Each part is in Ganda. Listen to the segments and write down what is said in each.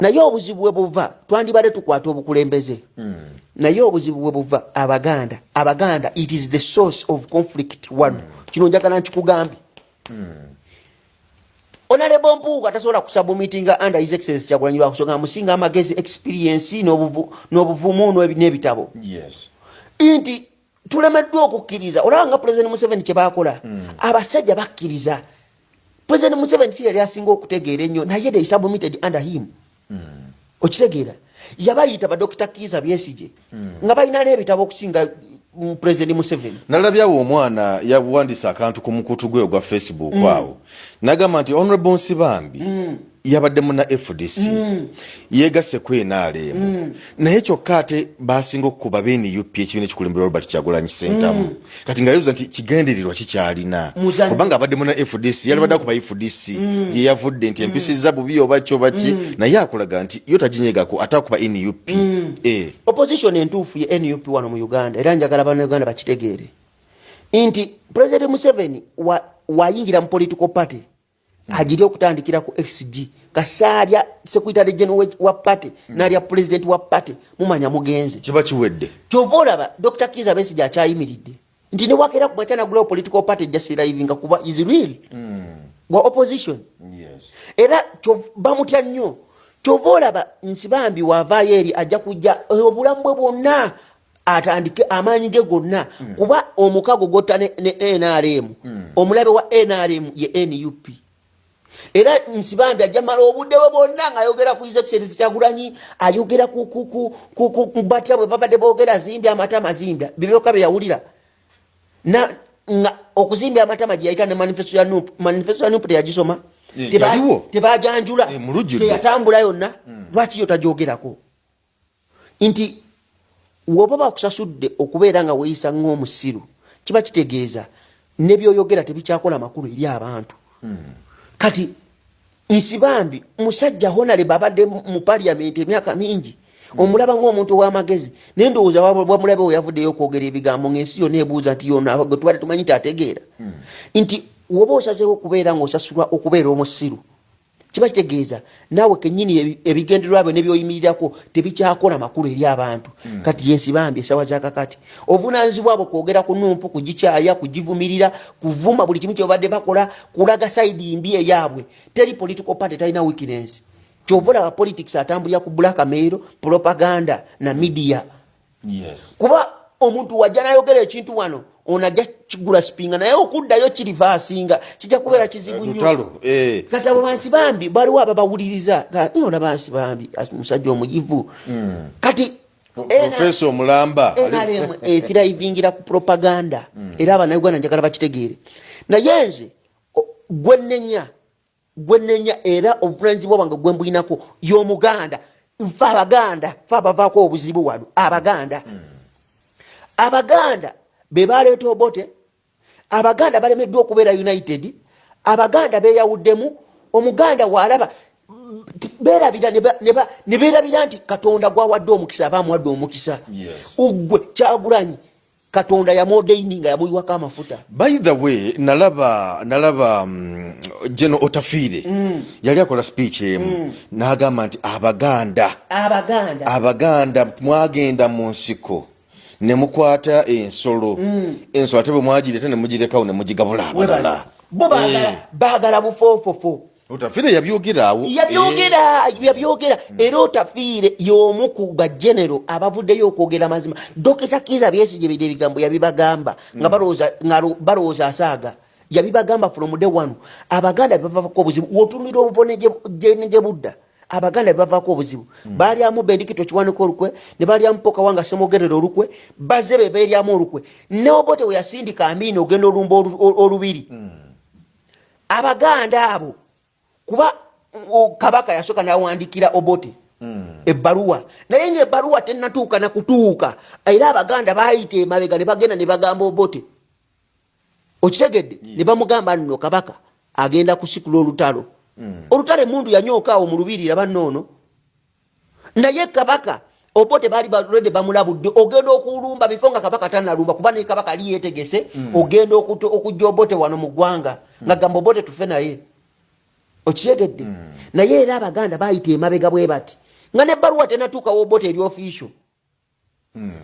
naye obuzibu bwe buva twandibadde tukwata obukulembeze naye obuzibu bwe buva abaganda it is the source of conflict one kino njagala nkikugambye Honorable Mpuuga tasobola kusabumitinga under his excellence Kyagulanyi lwakusonga musinga amagezi experience n'obuvumu n'ebitabo inti tulemeddwa okukkiriza olaba nga President Museveni kye baakola abasajja bakkiriza President Museveni si yali asinga okutegeera ennyo naye they submitted under him okitegeera yabayita ba Dr. Kiza Besigye nga balina n'ebitabo okusinga President Museveni nalabyawo omwana yabuwandisa akantu ku mukutu gwe ogwa Facebook awo nagamba nti Honorable Nsibambi yabadde muna FDC yegasse ku NRM naye kyokka ate basinga okuba NUP ekibiina ekikulembera Robert Kyagulanyi Ssentamu kati nga yoza nti kigenderirwa kikyalina kubanga abadde muna FDC yalibadde akuba FDC gye yavudde nti empisiza bubi oba kyo baki naye akulaga nti yo taginyegako atakuba NUP opposition entuufu ye NUP wano mu Uganda era njagala bannayuganda bakitegeere nti President Museveni wayingira mu political party ajiri okutandikira ku XG kasarya secretary general wa party nalya president wa party mumanya mugenze kiba kiwedde kyovolaba Dr. Kiza Besigye akyayimiridde nti ne wakera ku machana global political party just living kuba is real wa opposition era bamutya nnyo kyovolaba Nsibambi wavaayo eri ajja kujja obulamu bwe bwonna atandike amaanyi ge gonna kuba omukago gotta ne NRM omulabe wa NRM ye NUP era Nsibambi ajamala obudde bwonna ngayogera ku His Kyagulanyi ayogera ku batya bwe babadde boogera zimbya amatama zimbya bibyoka bye yawulira na okuzimbya amatama gye yayita ne manifesto ya NUP teyagisoma tebajanjula teyatambula yonna lwaki yo tajogerako nti woba bakusasudde okubeera nga weeyisa ng'omusiru kiba kitegeeza ne byoyogera tebikyakola makulu eri abantu kati Nsibambi musajja honale babadde mu parliament emyaka mingi omulaba ng'omuntu w'amagezi n'endowooza wamulabe we yavuddeyo okwogera ebigambo ng'ensi yonna ebuuza nti yonna gwe tubadde tumanyi tategeera nti woba osazeewo okubeera ng'osasulwa okubeera omusiru kiba kitegeeza naawe kennyini ebigendererwa byo nebyoyimirirako tebikyakola makulu eri abantu kati Nsibambi esawa zakakati ovunaanyizibwa bwe kwogera ku NUP kugikyaya kugivumirira kuvuma buli kimu kyobadde bakola kulaga saidi mbi eyaabwe teri political party talina weakness kyovola wa politics atambulira ku blackmail propaganda na media kuba omuntu wajja nayogera ekintu wano onajja kigula spinga naye okuddayo kirivaasinga kijja kubeera kizibu nnyo kati abo Nsibambi baliwo ababawuliriza olaba Nsibambi musajja omuyivu kati Professor Omulamba NRM efiraivingira ku propaganda era abannayuganda njagala bakitegeere naye nze gwenenya era obuvunaanyizibwa bwange gwe mbuyinako y'Omuganda nfe Abaganda fe abavaako obuzibu wano Abaganda be baleeta Obote Abaganda balemeddwa okubeera united Abaganda beeyawuddemu Omuganda waalaba beerabira ne beerabira nti Katonda gwawadde omukisa abaamuwadde omukisa ugwe Kyagulanyi Katonda yamodeininga yamuyiwako amafuta by the way nalaba Jeno Otafire yali akola speech n'agamba nti Abaganda mwagenda mu nsiko ne mukwata ensolo ate bwe mwagireta ne mugirekawo ne mugigabula abalala bo baagala bufoofofo Otafire yabyogerawo yabyogera era Otafire y'omu ku bagenero abavuddeyo okwogera mazima Dr. Kiza Besigye ebigambo yabibagamba nga balowooza asaaga yabibagamba from day one Abaganda bavako obuzibu wotumira obuvo ne budda Abaganda bavako obuzibu balyamu Bendikito Kiwanuka olukwe ne balyamu Poka Wanga Semogerero olukwe bazebe beeryamu olukwe ne Obote we yasindika Amini ogenda olumba olubiri Abaganda abo kuba Kabaka yasooka n'awandikira Obote ebbaluwa naye ng'ebbaluwa tennatuuka na kutuuka era Abaganda baayita emabega ne bagenda ne bagamba Obote okitegedde ne bamugamba nno Kabaka agenda kusikula olutalo olutale mundu yanyooka awo mu lubiri laba nnoono naye Kabaka Obote baali balwedde bamulabudde ogenda okulumba bifo nga Kabaka tannalumba kuba ne Kabaka ali yeetegese ogenda okujja Obote wano mu ggwanga nga gamba Obote tufe naye okitegedde naye era abaganda bayita emabega bwe bati nga ne baluwa tenatuukawo bote eri official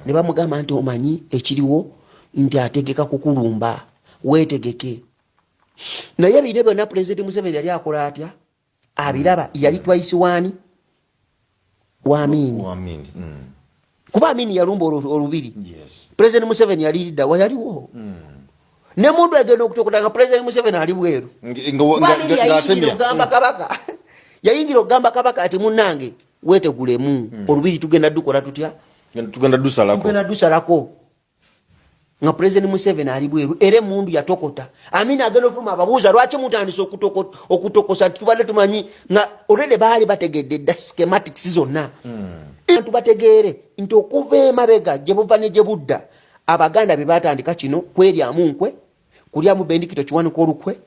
ne bamugamba nti omanyi ekiriwo nti ategeka kukulumba weetegeke naye bino byonna President Museveni yali akola atya abiraba yali twice wani Amini kuba Amini yalumba olubiri President Museveni yali lidda wayaliwo ne mundu agenda okutokota nga President Museveni ali bweru yayingira okugamba kabaka ati munnange weetegulemu olubiri tugenda dukola tutya tugenda dusalako nga President Museveni ali bweru era mundu yatokota Amini agenda ofuma ababuuza lwaki mutandise okutokosa tubadde tumanyi nga already baali bategedde dda schematics zonna abantu bategeere nti okuva emabega gye buva ne gye budda abaganda be batandika kino kweryamu nkwe kulyamu Bendikito Kiwanuka olukwe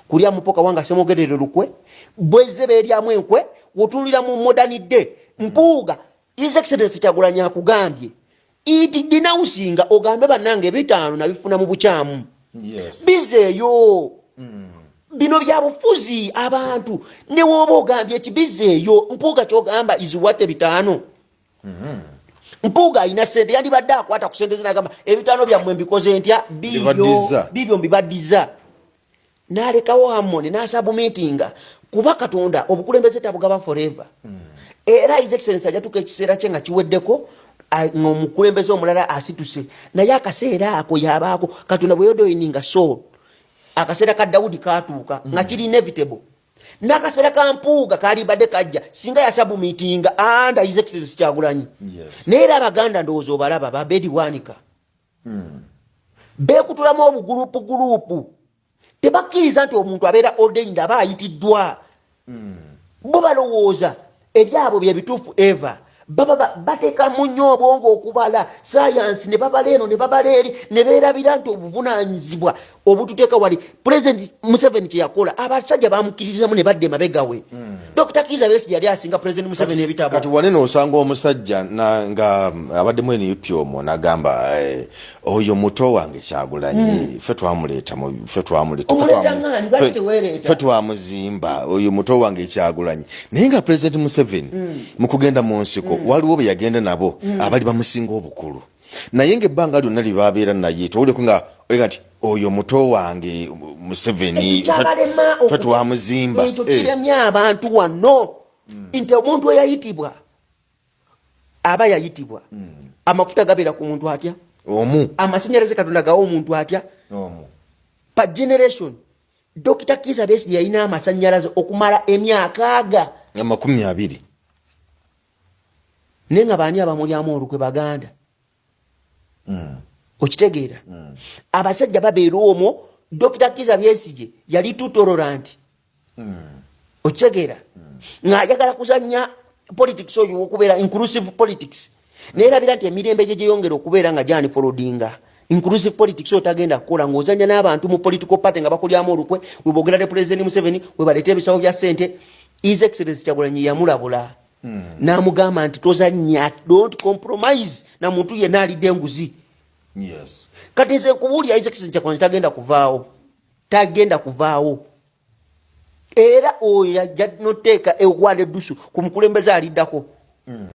kulyamu Mpoka Wanga Semogerere lukwe bweze beeryamu enkwe wotulira mu modern day Mpuuga His Excellency Kyagulanyi akugambye iti dinausinga ogambe bannange bitaano nabifuna mu bukyamu bizeeyo bino bya bufuzi abantu ne woba ogambye kibizeeyo Mpuuga kyogamba iziwate bitaano Mpuuga ayina sente yandibadde akwata ku sente zinagamba ebitaano byammwe mbikoze ntya bibyo mbibaddiza n'alekawo Hammond n'asabumitinga kuba Katonda obukulembeze tabugaba forever era His Excellency ajatuka ekiseera kye nga kiweddeko ng'omukulembeze omulala asituse naye akaseera ako yabaako Katonda bwe yodoyininga so akaseera ka Dawudi katuuka nga kiri inevitable n'akaseera ka Mpuuga kalibadde kajja singa yasabumitinga anda His Excellency Kyagulanyi naye era abaganda ndowooza obalaba babedi bwanika beekutulamu obugulupu tebakkiriza nti omuntu abeera ordained aba ayitiddwa bo balowooza ebyabo bye bituufu eva baba bateeka mu nnyo obwongo okubala science ne babala eno ne babala eri ne beerabira nti obuvunaanyizibwa obututeeka wali President Museveni kye yakola abasajja bamukkirizamu ne badde mabegawe Dr. Kizza Besigye yali asinga President Museveni ebitabo kati wanene osanga omusajja nga abaddemu eniyupyomo n'agamba oyo muto wange Kyagulanyi ffe twamuzimba oyo muto wange Kyagulanyi naye nga President Museveni mu kugenda mu nsiko waliwo bwe yagenda nabo abali bamusinga obukulu naye ng'ebbanga lyonna lye babeera naye towuleko nga olega nti oyo muto wange Museveni ffe twamuzimba ekyo kiremya abantu wano nti omuntu eyayitibwa aba yayitibwa amafuta gabeera ku muntu atya omu amasannyalaze Katonda gawa omuntu atya omu pa generation Dr. Kizza Besigye yalina amasannyalaze okumala emyaka aga 20 naye nga baani abamulyamu olukwe baganda okitegeera abasajja babeera omwo Dr. Kizza Besigye yali too tolerant okitegeera ng'ayagala kuzannya politics oyo okubeera inclusive politics neerabira nti emirembe gye gyeyongera okubeera nga Jani Forodinga inclusive politics otagenda kukola ng'ozanya n'abantu mu political party nga bakulyamu olukwe weboogera ne President Museveni webaleeta ebisawo bya ssente His Excellency Kyagulanyi yamulabula n'amugamba nti tozannya don't compromise na muntu yenna alidde enguzi kati nze nkubuulira His Excellency Kyagulanyi tagenda kuvaawo era oyo yajja noteeka eggwala eddusu ku mukulembeze aliddako